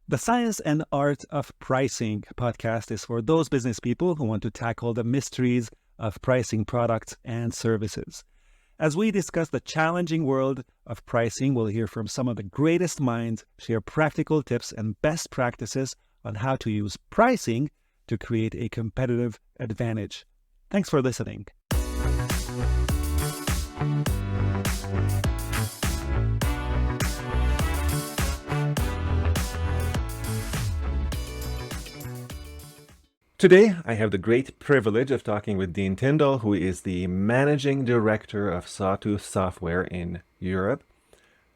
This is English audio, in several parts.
The Science and Art of Pricing podcast is for those business people who want to tackle the mysteries of pricing products and services. As we discuss the challenging world of pricing, we'll hear from some of the greatest minds share practical tips and best practices on how to use pricing to create a competitive advantage. Thanks for listening. Today, I have the great privilege of talking with Dean Tindall, who is the Managing Director of Sawtooth Software in Europe.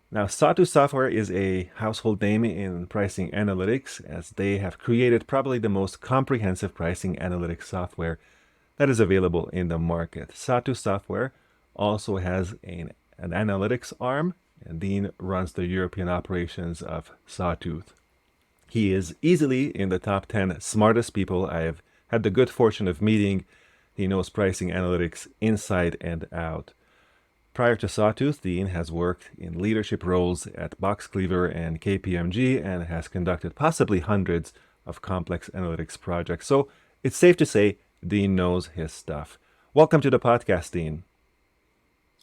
Now, Sawtooth Software is a household name in pricing analytics, as they have created probably the most comprehensive pricing analytics software that is available in the market. Sawtooth Software also has an analytics arm, and Dean runs the European operations of Sawtooth. He is easily in the top 10 smartest people I have had the good fortune of meeting. He knows pricing analytics inside and out. Prior to Sawtooth, Dean has worked in leadership roles at Boxcleaver and KPMG and has conducted possibly hundreds of complex analytics projects. So it's safe to say Dean knows his stuff. Welcome to the podcast, Dean.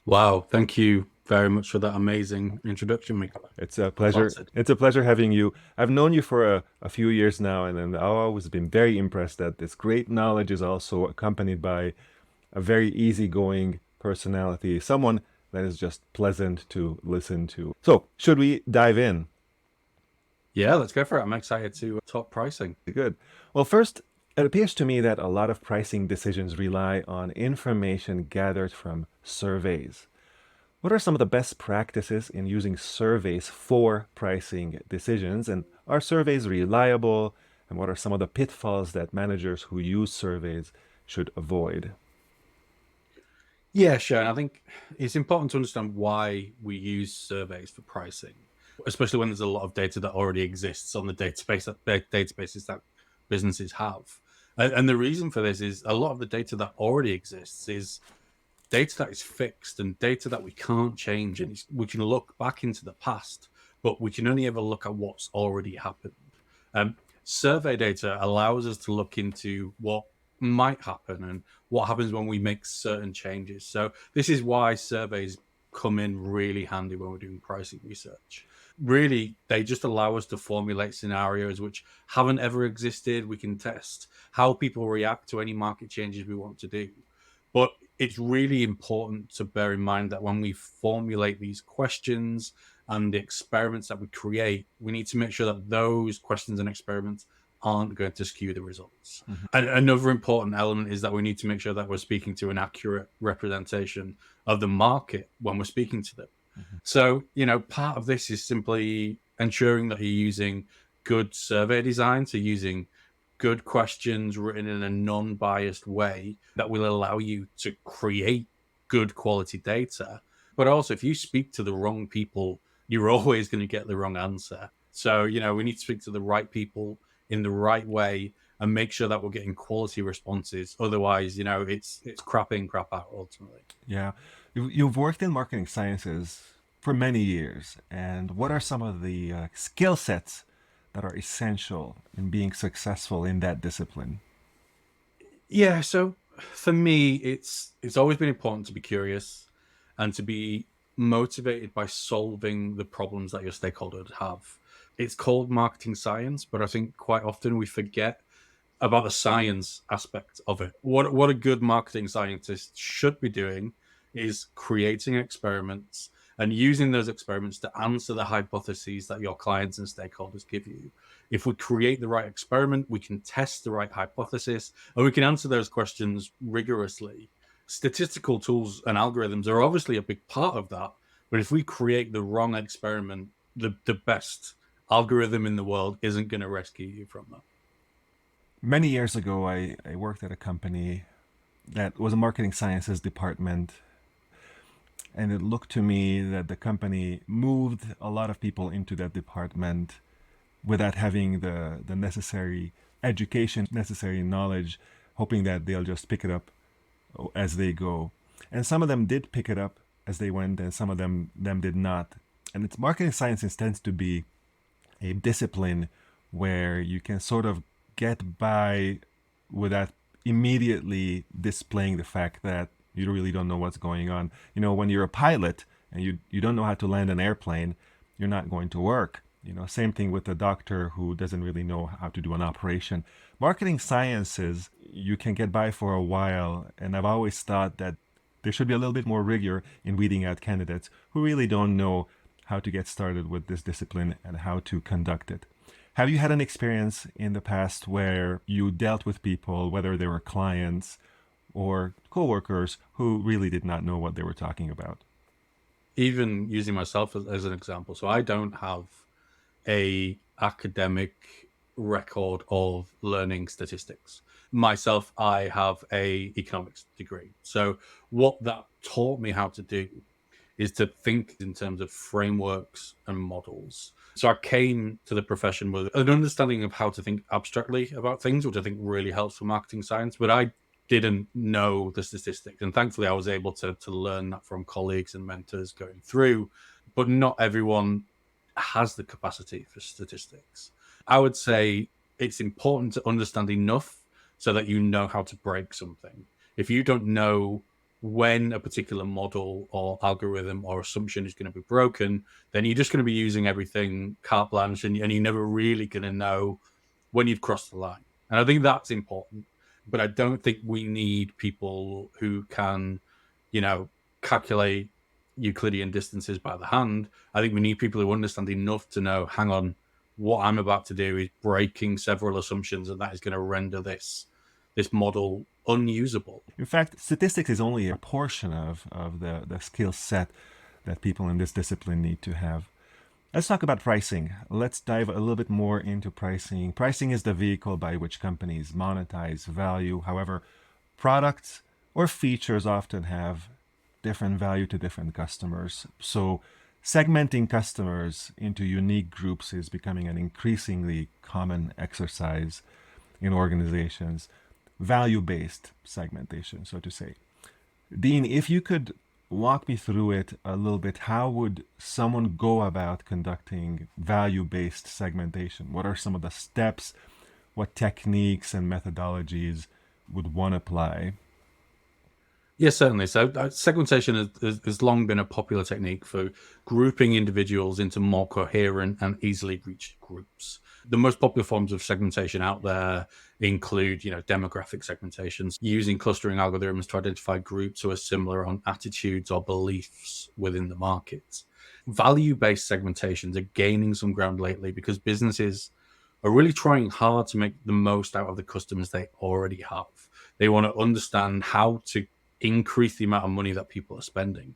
Wow, thank you very much for that amazing introduction, Miklos. It's a pleasure. It's a pleasure having you. I've known you for a few years now, and I've always been very impressed that this great knowledge is also accompanied by a very easygoing personality, someone that is just pleasant to listen to. So, should we dive in? Yeah, let's go for it. I'm excited to talk pricing. Good. Well, first, it appears to me that a lot of pricing decisions rely on information gathered from surveys. What are some of the best practices in using surveys for pricing decisions? And are surveys reliable? And what are some of the pitfalls that managers who use surveys should avoid? Yeah, sure. And I think it's important to understand why we use surveys for pricing, especially when there's a lot of data that already exists on the databases that businesses have. And the reason for this is a lot of the data that already exists is data that is fixed and data that we can't change. And we can look back into the past, but we can only ever look at what's already happened. Survey data allows us to look into what might happen and what happens when we make certain changes. So this is why surveys come in really handy when we're doing pricing research. Really, they just allow us to formulate scenarios which haven't ever existed. We can test how people react to any market changes we want to do. But it's really important to bear in mind that when we formulate these questions and the experiments that we create, we need to make sure that those questions and experiments aren't going to skew the results. Mm-hmm. And another important element is that we need to make sure that we're speaking to an accurate representation of the market when we're speaking to them. Mm-hmm. So, part of this is simply ensuring that you're using good survey design, so using good questions written in a non-biased way that will allow you to create good quality data. But also, if you speak to the wrong people, you're always going to get the wrong answer. So, we need to speak to the right people in the right way and make sure that we're getting quality responses. Otherwise, it's crap in, crap out ultimately. Yeah. You've worked in marketing sciences for many years. And what are some of the skill sets that are essential in being successful in that discipline? Yeah, so for me, it's always been important to be curious and to be motivated by solving the problems that your stakeholders have. It's called marketing science, but I think quite often we forget about the science aspect of it. What a good marketing scientist should be doing is creating experiments and using those experiments to answer the hypotheses that your clients and stakeholders give you. If we create the right experiment, we can test the right hypothesis, and we can answer those questions rigorously. Statistical tools and algorithms are obviously a big part of that, but if we create the wrong experiment, the best algorithm in the world isn't going to rescue you from that. Many years ago, I worked at a company that was a marketing sciences department. And it looked to me that the company moved a lot of people into that department without having the necessary education, necessary knowledge, hoping that they'll just pick it up as they go. And some of them did pick it up as they went, and some of them did not. And it's marketing sciences tends to be a discipline where you can sort of get by without immediately displaying the fact that you really don't know what's going on. When you're a pilot and you don't know how to land an airplane, you're not going to work. Same thing with a doctor who doesn't really know how to do an operation. Marketing sciences, you can get by for a while, and I've always thought that there should be a little bit more rigor in weeding out candidates who really don't know how to get started with this discipline and how to conduct it. Have you had an experience in the past where you dealt with people, whether they were clients or coworkers, who really did not know what they were talking about? Even using myself as an example, so I don't have a academic record of learning statistics. Myself, I have a economics degree. So what that taught me how to do is to think in terms of frameworks and models. So I came to the profession with an understanding of how to think abstractly about things, which I think really helps for marketing science, but I didn't know the statistics. And thankfully, I was able to learn that from colleagues and mentors going through, but not everyone has the capacity for statistics. I would say it's important to understand enough so that you know how to break something. If you don't know when a particular model or algorithm or assumption is going to be broken, then you're just going to be using everything carte blanche, and you're never really going to know when you've crossed the line. And I think that's important. But I don't think we need people who can, calculate Euclidean distances by the hand. I think we need people who understand enough to know, hang on, what I'm about to do is breaking several assumptions, and that is going to render this model unusable. In fact, statistics is only a portion of the skill set that people in this discipline need to have. Let's talk about pricing. Let's dive a little bit more into pricing. Pricing is the vehicle by which companies monetize value. However, products or features often have different value to different customers. So segmenting customers into unique groups is becoming an increasingly common exercise in organizations. Value-based segmentation, so to say. Dean, if you could walk me through it a little bit, how would someone go about conducting value-based segmentation? What are some of the steps? What techniques and methodologies would one apply? Yes, certainly. So segmentation has long been a popular technique for grouping individuals into more coherent and easily reached groups. The most popular forms of segmentation out there include, demographic segmentations, using clustering algorithms to identify groups who are similar on attitudes or beliefs within the market. Value-based segmentations are gaining some ground lately because businesses are really trying hard to make the most out of the customers they already have. They want to understand how to increase the amount of money that people are spending.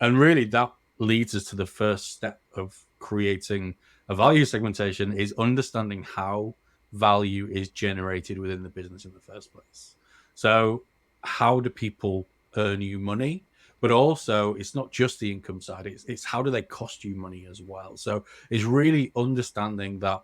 And really that leads us to the first step of creating a value segmentation, is understanding how value is generated within the business in the first place. So how do people earn you money? But also it's not just the income side, it's how do they cost you money as well. So it's really understanding that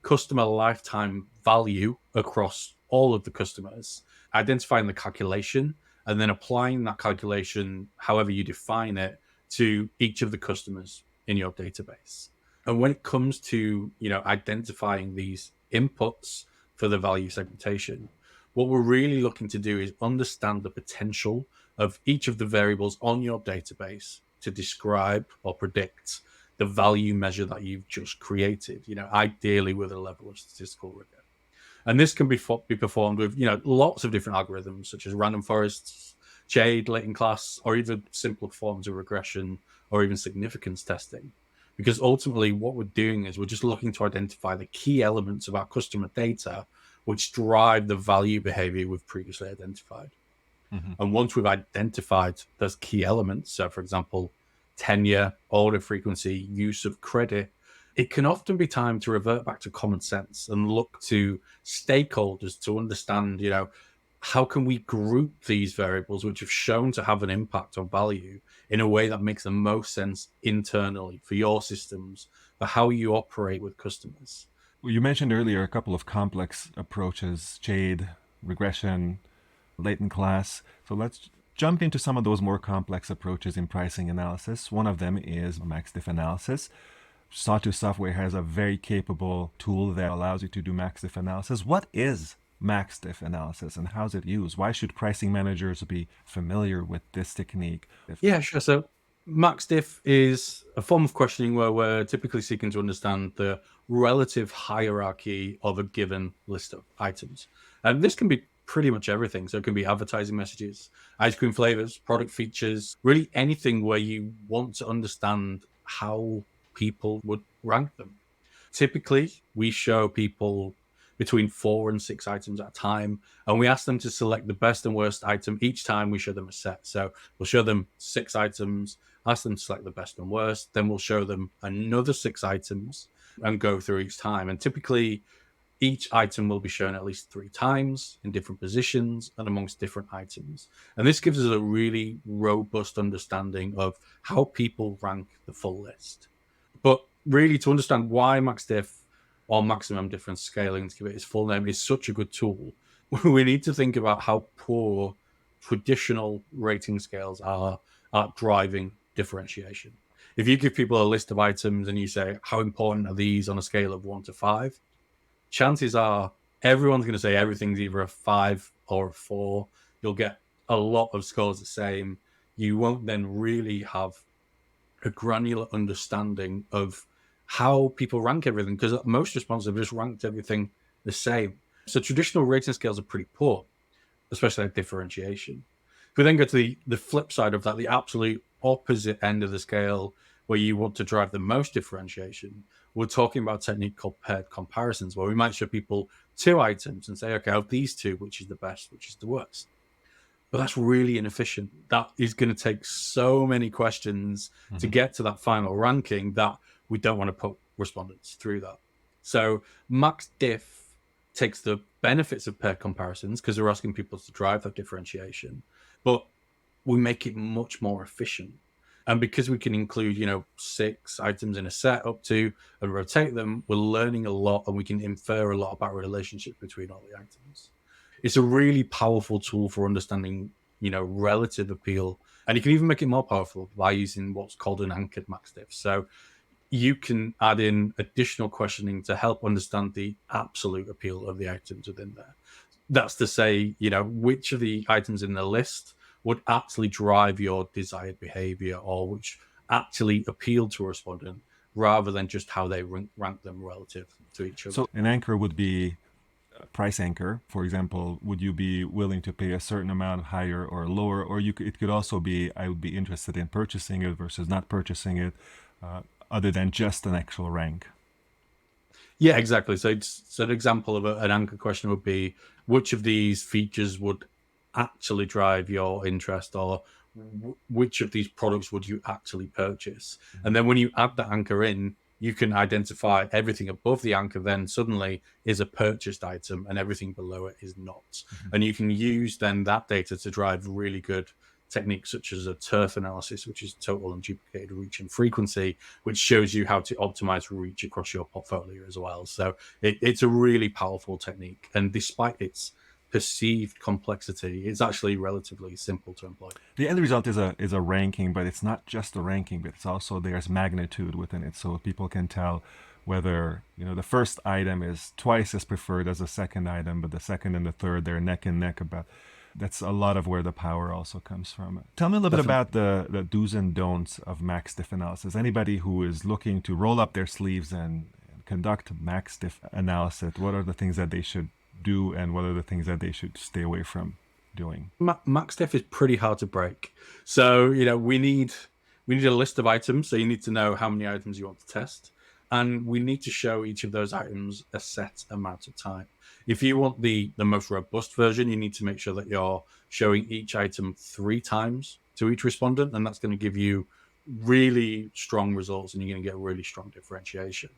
customer lifetime value across all of the customers, identifying the calculation, and then applying that calculation, however you define it, to each of the customers in your database. And when it comes to, identifying these inputs for the value segmentation, what we're really looking to do is understand the potential of each of the variables on your database to describe or predict the value measure that you've just created, ideally with a level of statistical rigor. And this can be performed with, lots of different algorithms, such as random forests, shade, latent class, or even simpler forms of regression or even significance testing. Because ultimately what we're doing is we're just looking to identify the key elements of our customer data which drive the value behavior we've previously identified. Mm-hmm. And once we've identified those key elements, so for example, tenure, order frequency, use of credit, it can often be time to revert back to common sense and look to stakeholders to understand, how can we group these variables which have shown to have an impact on value in a way that makes the most sense internally for your systems, for how you operate with customers. Well, you mentioned earlier a couple of complex approaches, shade, regression, latent class. So let's jump into some of those more complex approaches in pricing analysis. One of them is max diff analysis. Sawtooth Software has a very capable tool that allows you to do max-diff analysis. What is max-diff analysis and how's it used? Why should pricing managers be familiar with this technique? Yeah, sure. So max diff is a form of questioning where we're typically seeking to understand the relative hierarchy of a given list of items. And this can be pretty much everything. So it can be advertising messages, ice cream flavors, product features, really anything where you want to understand how people would rank them. Typically, we show people between 4 and 6 items at a time, and we ask them to select the best and worst item each time we show them a set. So we'll show them 6 items, ask them to select the best and worst, then we'll show them another 6 items and go through each time. And typically, each item will be shown at least 3 times in different positions and amongst different items. And this gives us a really robust understanding of how people rank the full list. But really, to understand why MaxDiff or maximum difference scaling, to give it its full name, is such a good tool, we need to think about how poor traditional rating scales are at driving differentiation. If you give people a list of items and you say, how important are these on a scale of 1 to 5? Chances are everyone's going to say everything's either a 5 or a 4. You'll get a lot of scores the same. You won't then really have a granular understanding of how people rank everything, because most responses have just ranked everything the same. So traditional rating scales are pretty poor, especially at differentiation. If we then go to the flip side of that, the absolute opposite end of the scale, where you want to drive the most differentiation, we're talking about a technique called paired comparisons, where we might show people 2 items and say, okay, of these 2, which is the best, which is the worst? But that's really inefficient. That is going to take so many questions to get to that final ranking that we don't want to put respondents through that. So max diff takes the benefits of paired comparisons because we're asking people to drive that differentiation, but we make it much more efficient. And because we can include, 6 items in a set up to and rotate them, we're learning a lot and we can infer a lot about relationships between all the items. It's a really powerful tool for understanding, relative appeal. And you can even make it more powerful by using what's called an anchored max diff. So you can add in additional questioning to help understand the absolute appeal of the items within there. That's to say, which of the items in the list would actually drive your desired behavior or which actually appeal to a respondent rather than just how they rank them relative to each other. So an anchor would be a price anchor. For example, would you be willing to pay a certain amount higher or lower? Or it could also be, I would be interested in purchasing it versus not purchasing it, other than just an actual rank. Yeah, exactly. So an example of an anchor question would be, which of these features would actually drive your interest, or which of these products would you actually purchase? And then when you add the anchor in, you can identify everything above the anchor then suddenly is a purchased item and everything below it is not. And you can use then that data to drive really good techniques such as a turf analysis, which is total and duplicated reach and frequency, which shows you how to optimize reach across your portfolio as well. So it's a really powerful technique. And despite its perceived complexity, it's actually relatively simple to employ. The end result is a ranking, but it's not just a ranking, but it's also there's magnitude within it, so people can tell whether the first item is twice as preferred as the second item, but the second and the third they're neck and neck about. That's a lot of where the power also comes from. Tell me a little bit about the do's and don'ts of max diff analysis. Anybody who is looking to roll up their sleeves and conduct max diff analysis, what are the things that they should do and what are the things that they should stay away from doing? Max diff is pretty hard to break. So, we need a list of items. So you need to know how many items you want to test. And we need to show each of those items a set amount of time. If you want the most robust version, you need to make sure that you're showing each item 3 times to each respondent. And that's going to give you really strong results and you're going to get really strong differentiation.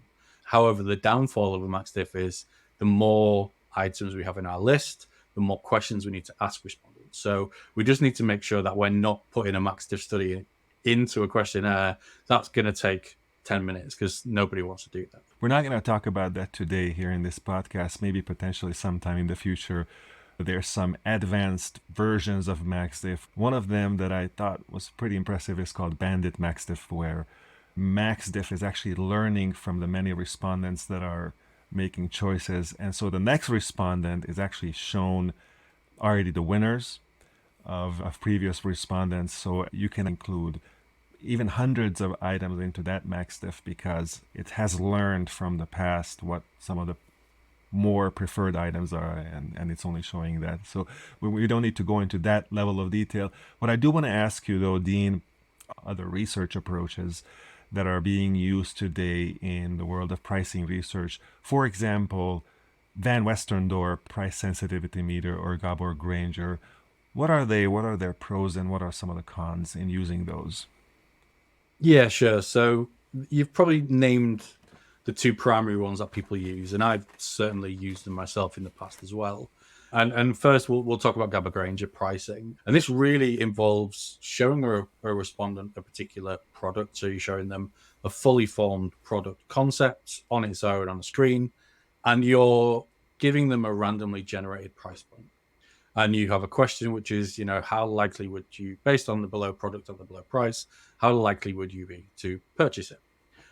However, the downfall of a max diff is the more items we have in our list, the more questions we need to ask respondents. So we just need to make sure that we're not putting a max diff study into a questionnaire that's going to take 10 minutes because nobody wants to do that. We're not going to talk about that today here in this podcast. Maybe potentially sometime in the future. There's some advanced versions of MaxDiff. One of them that I thought was pretty impressive is called Bandit MaxDiff, where MaxDiff is actually learning from the many respondents that are making choices. And so the next respondent is actually shown already the winners of previous respondents. So you can include even hundreds of items into that MaxDiff because it has learned from the past what some of the more preferred items are, and it's only showing that. So we don't need to go into that level of detail. What I do want to ask you, though, Dean, other research approaches that are being used today in the world of pricing research. For example, Van Westendorp price sensitivity meter or Gabor Granger. What are they? What are their pros and what are some of the cons in using those? Yeah, sure. So you've probably named the two primary ones that people use, and I've certainly used them myself in the past as well. And first, we'll talk about Gabor Granger pricing, and this really involves showing a respondent a particular product. So you're showing them a fully formed product concept on its own on the screen, and you're giving them a randomly generated price point. And you have a question, which is, how likely would you, based on the below product and the below price, how likely would you be to purchase it?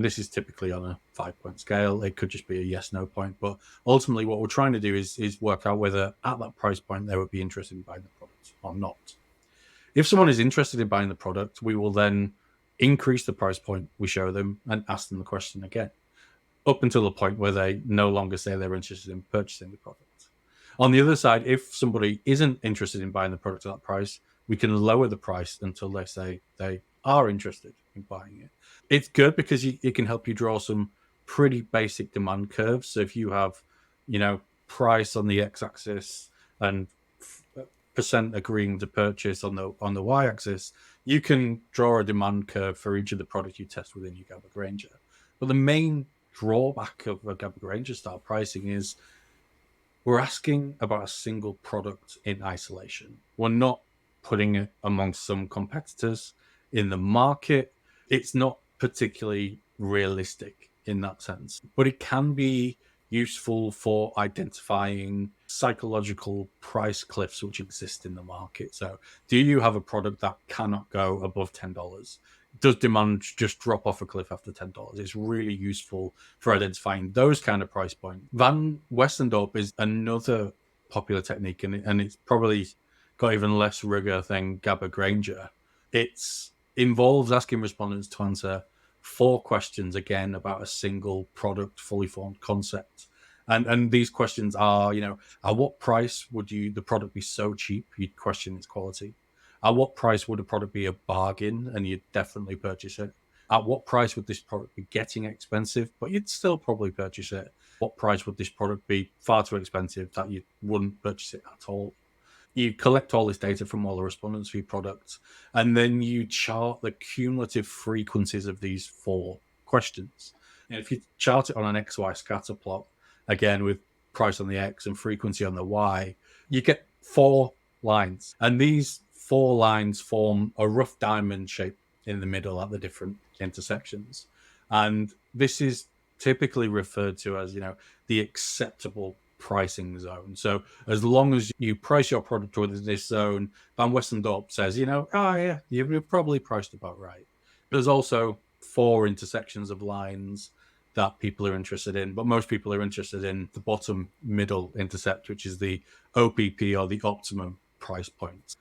This is typically on a 5-point scale. It could just be a yes/no point, but ultimately, what we're trying to do is work out whether at that price point they would be interested in buying the product or not. If someone is interested in buying the product, we will then increase the price point we show them and ask them the question again, up until the point where they no longer say they're interested in purchasing the product. On the other side, if somebody isn't interested in buying the product at that price, we can lower the price until they say they are interested in buying it. It's good because it can help you draw some pretty basic demand curves. So if you have, price on the x-axis and percent agreeing to purchase on the y-axis, you can draw a demand curve for each of the products you test within your Gabor Granger. But the main drawback of a Gabor Granger style pricing is we're asking about a single product in isolation. We're not putting it amongst some competitors in the market. It's not particularly realistic in that sense, but it can be useful for identifying psychological price cliffs which exist in the market. So, do you have a product that cannot go above $10? Does demand just drop off a cliff after $10? It's really useful for identifying those kind of price points. Van Westendorp is another popular technique, and it's probably got even less rigor than Gabor Granger. It involves asking respondents to answer 4 questions again about a single product, fully formed concept. And these questions are, at what price would the product be so cheap you'd question its quality? At what price would a product be a bargain and you'd definitely purchase it? At what price would this product be getting expensive, but you'd still probably purchase it? What price would this product be far too expensive that you wouldn't purchase it at all? You collect all this data from all the respondents for your products, and then you chart the cumulative frequencies of these 4 questions. And if you chart it on an XY scatter plot, again with price on the X and frequency on the Y, you get 4 lines. And these 4 lines form a rough diamond shape in the middle at the different intersections. And this is typically referred to as, the acceptable pricing zone. So as long as you price your product within this zone, Van Westendorp says, oh yeah, you've probably priced about right. There's also 4 intersections of lines that people are interested in, but most people are interested in the bottom middle intercept, which is the OPP or the optimum price point.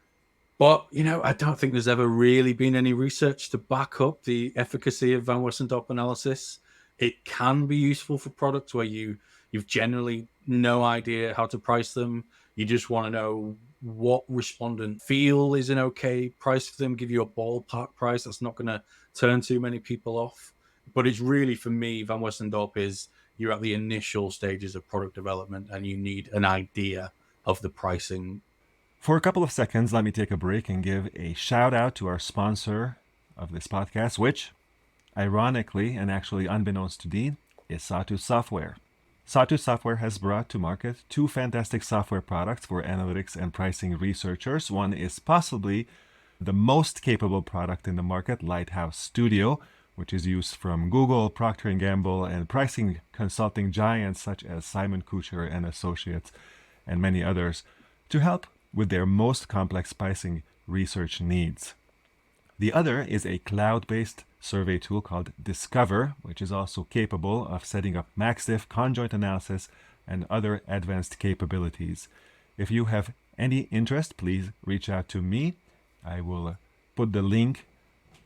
But, I don't think there's ever really been any research to back up the efficacy of Van Westendorp analysis. It can be useful for products where you've generally no idea how to price them. You just want to know what respondent feel is an okay price for them, give you a ballpark price that's not going to turn too many people off. But it's really, for me, Van Westendorp is you're at the initial stages of product development and you need an idea of the pricing. For a couple of seconds, let me take a break and give a shout out to our sponsor of this podcast, which, ironically and actually unbeknownst to Dean, is Sawtooth Software. Sawtooth Software has brought to market 2 fantastic software products for analytics and pricing researchers. One is possibly the most capable product in the market, Lighthouse Studio, which is used from Google, Procter & Gamble, and pricing consulting giants such as Simon Kucher and Associates, and many others, to help with their most complex pricing research needs. The other is a cloud-based survey tool called Discover, which is also capable of setting up MaxDiff, conjoint analysis, and other advanced capabilities. If you have any interest, please reach out to me. I will put the link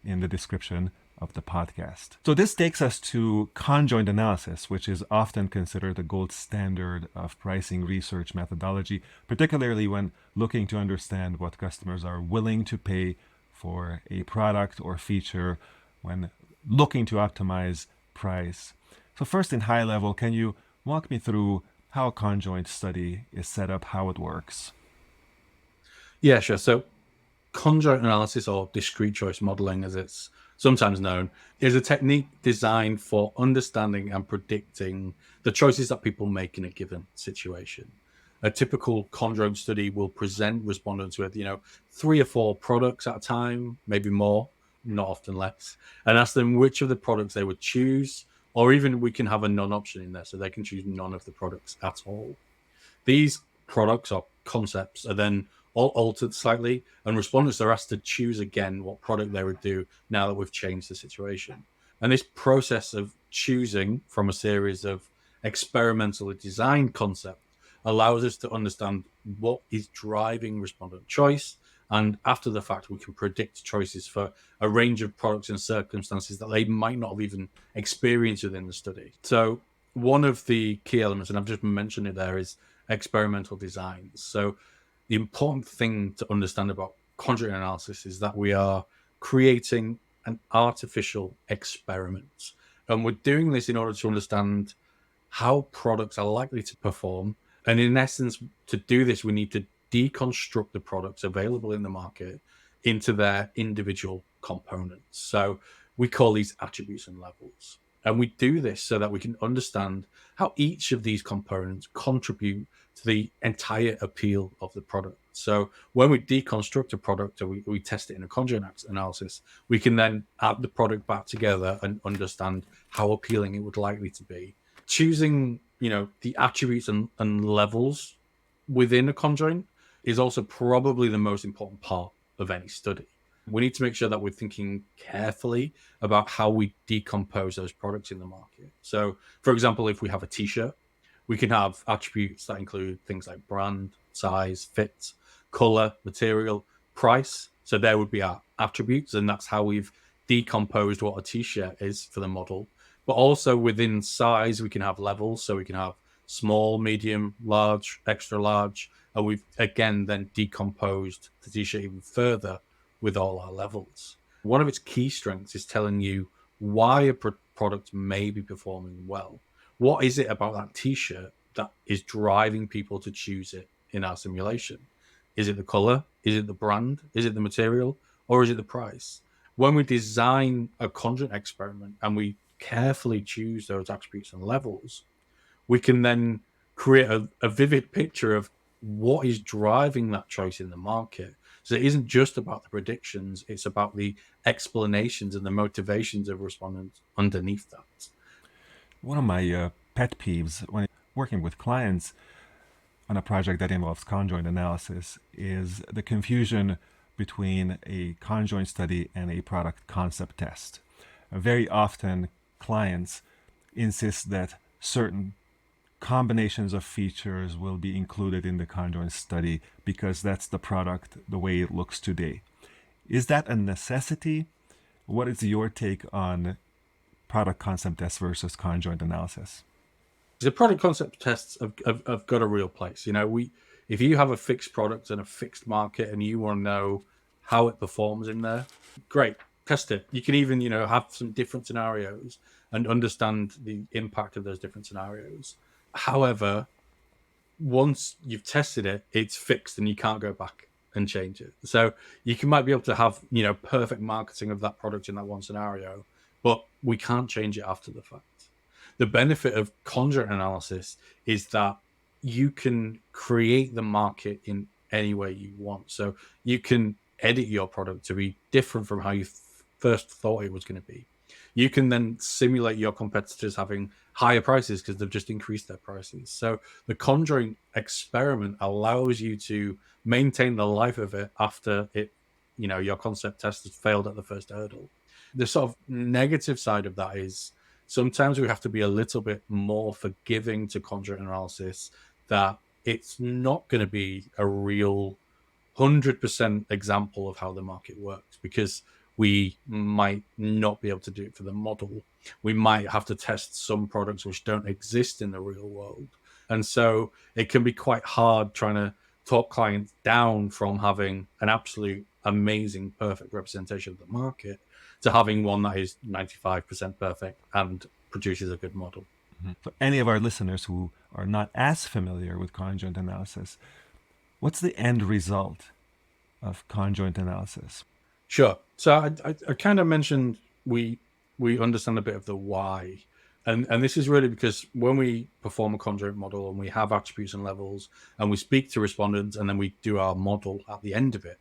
in the description of the podcast. So this takes us to conjoint analysis, which is often considered the gold standard of pricing research methodology, particularly when looking to understand what customers are willing to pay for a product or feature when looking to optimize price. So first, in high level, can you walk me through how a conjoint study is set up, how it works? Yeah, sure. So conjoint analysis, or discrete choice modeling as it's sometimes known, is a technique designed for understanding and predicting the choices that people make in a given situation. A typical conjoint study will present respondents with, 3 or 4 products at a time, maybe more, not often less, and ask them which of the products they would choose, or even we can have a none option in there so they can choose none of the products at all. These products or concepts are then all altered slightly, and respondents are asked to choose again what product they would do now that we've changed the situation. And this process of choosing from a series of experimentally designed concepts allows us to understand what is driving respondent choice. And after the fact, we can predict choices for a range of products and circumstances that they might not have even experienced within the study. So one of the key elements, and I've just mentioned it there, is experimental designs. So the important thing to understand about conjoint analysis is that we are creating an artificial experiment. And we're doing this in order to understand how products are likely to perform. And in essence, to do this, we need to deconstruct the products available in the market into their individual components. So we call these attributes and levels. And we do this so that we can understand how each of these components contribute to the entire appeal of the product. So when we deconstruct a product or we test it in a conjoint analysis, we can then add the product back together and understand how appealing it would likely to be. Choosing, the attributes and levels within a conjoint is also probably the most important part of any study. We need to make sure that we're thinking carefully about how we decompose those products in the market. So, for example, if we have a t-shirt, we can have attributes that include things like brand, size, fit, color, material, price. So there would be our attributes, and that's how we've decomposed what a t-shirt is for the model. But also within size, we can have levels. So we can have small, medium, large, extra large. And we've, again, then decomposed the t-shirt even further with all our levels. One of its key strengths is telling you why a product may be performing well. What is it about that t-shirt that is driving people to choose it in our simulation? Is it the color? Is it the brand? Is it the material? Or is it the price? When we design a conjoint experiment and we carefully choose those attributes and levels, we can then create a vivid picture of what is driving that choice in the market. So it isn't just about the predictions, it's about the explanations and the motivations of respondents underneath that. One of my pet peeves when working with clients on a project that involves conjoint analysis is the confusion between a conjoint study and a product concept test. Very often, clients insist that certain combinations of features will be included in the conjoint study because that's the product the way it looks today. Is that a necessity? What is your take on product concept tests versus conjoint analysis? The product concept tests have got a real place. If you have a fixed product and a fixed market and you want to know how it performs in there, great, test it. You can even, have some different scenarios and understand the impact of those different scenarios. However, once you've tested it, it's fixed and you can't go back and change it. So might be able to have, perfect marketing of that product in that one scenario, but we can't change it after the fact. The benefit of conjoint analysis is that you can create the market in any way you want. So you can edit your product to be different from how you first thought it was going to be. You can then simulate your competitors having higher prices because they've just increased their prices. So the conjoint experiment allows you to maintain the life of it after it, your concept test has failed at the first hurdle. The sort of negative side of that is sometimes we have to be a little bit more forgiving to conjoint analysis, that it's not going to be a real 100% example of how the market works, because we might not be able to do it for the model. We might have to test some products which don't exist in the real world. And so it can be quite hard trying to talk clients down from having an absolute amazing, perfect representation of the market to having one that is 95% perfect and produces a good model. For any of our listeners who are not as familiar with conjoint analysis, what's the end result of conjoint analysis? Sure. So I kind of mentioned we understand a bit of the why. And this is really because when we perform a conjoint model and we have attributes and levels and we speak to respondents and then we do our model at the end of it,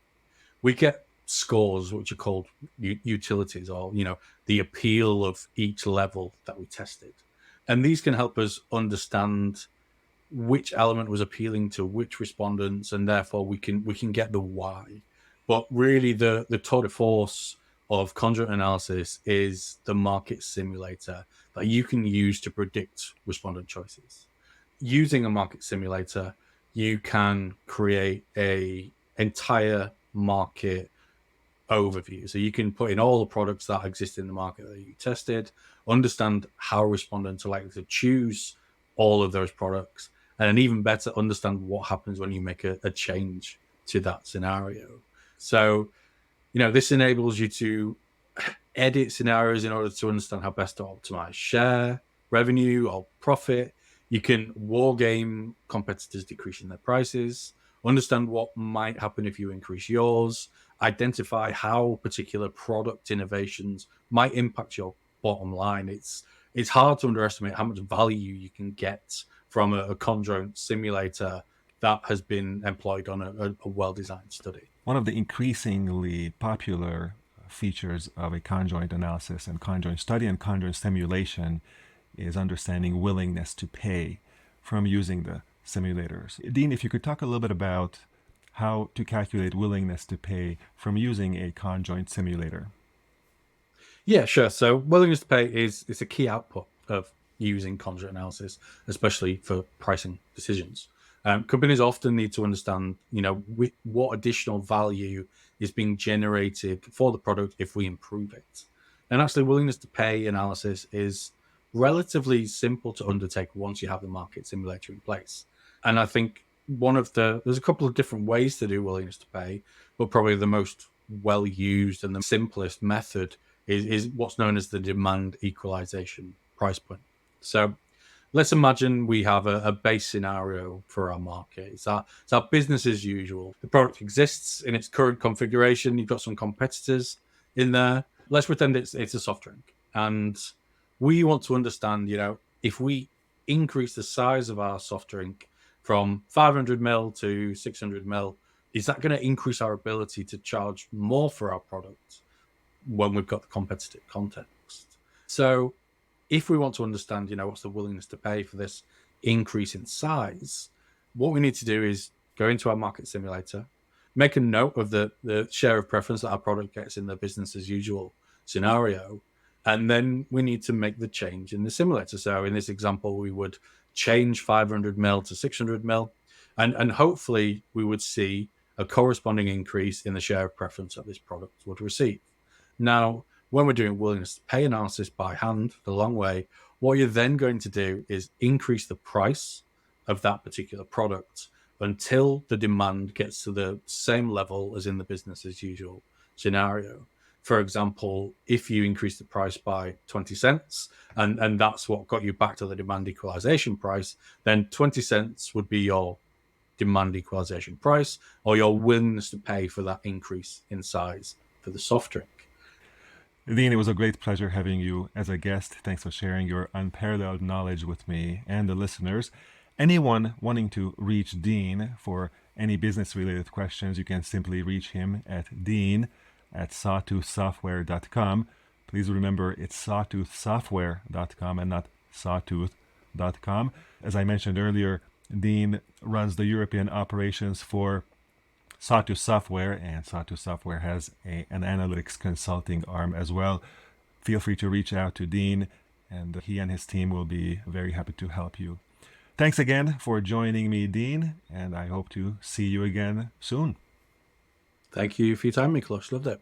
we get scores which are called utilities, or the appeal of each level that we tested. And these can help us understand which element was appealing to which respondents, and therefore we can get the why. But really the tour de force of conjoint analysis is the market simulator that you can use to predict respondent choices. Using a market simulator, you can create a entire market overview. So you can put in all the products that exist in the market that you tested, understand how respondents are likely to choose all of those products, and then even better, understand what happens when you make a change to that scenario. So, this enables you to edit scenarios in order to understand how best to optimize share, revenue, or profit. You can war game competitors decreasing their prices, understand what might happen if you increase yours, identify how particular product innovations might impact your bottom line. It's hard to underestimate how much value you can get from a conjoint simulator that has been employed on a well-designed study. One of the increasingly popular features of a conjoint analysis and conjoint study and conjoint simulation is understanding willingness to pay from using the simulators. Dean, if you could talk a little bit about how to calculate willingness to pay from using a conjoint simulator. Yeah, sure. So willingness to pay is a key output of using conjoint analysis, especially for pricing decisions. Companies often need to understand, what additional value is being generated for the product if we improve it. And actually, willingness to pay analysis is relatively simple to undertake once you have the market simulator in place. And I think there's a couple of different ways to do willingness to pay, but probably the most well used and the simplest method is what's known as the demand equalization price point. So let's imagine we have a base scenario for our market. It's our business as usual. The product exists in its current configuration. You've got some competitors in there. Let's pretend it's a soft drink. And we want to understand, if we increase the size of our soft drink from 500 ml to 600 ml, is that going to increase our ability to charge more for our product when we've got the competitive context? So if we want to understand, what's the willingness to pay for this increase in size, what we need to do is go into our market simulator, make a note of the share of preference that our product gets in the business as usual scenario, and then we need to make the change in the simulator. So in this example, we would change 500 ml to 600 ml, and hopefully we would see a corresponding increase in the share of preference that this product would receive. Now, when we're doing willingness to pay analysis by hand the long way, what you're then going to do is increase the price of that particular product until the demand gets to the same level as in the business as usual scenario. For example, if you increase the price by 20 cents, and that's what got you back to the demand equalization price, then 20 cents would be your demand equalization price, or your willingness to pay for that increase in size for the soft drink. Dean, it was a great pleasure having you as a guest. Thanks for sharing your unparalleled knowledge with me and the listeners. Anyone wanting to reach Dean for any business-related questions, you can simply reach him at dean@sawtoothsoftware.com. Please remember it's sawtoothsoftware.com and not sawtooth.com. As I mentioned earlier, Dean runs the European operations for Sawtooth Software, and Sawtooth Software has an analytics consulting arm as well. Feel free to reach out to Dean, and he and his team will be very happy to help you. Thanks again for joining me, Dean, and I hope to see you again soon. Thank you for your time, Miklos. Loved it.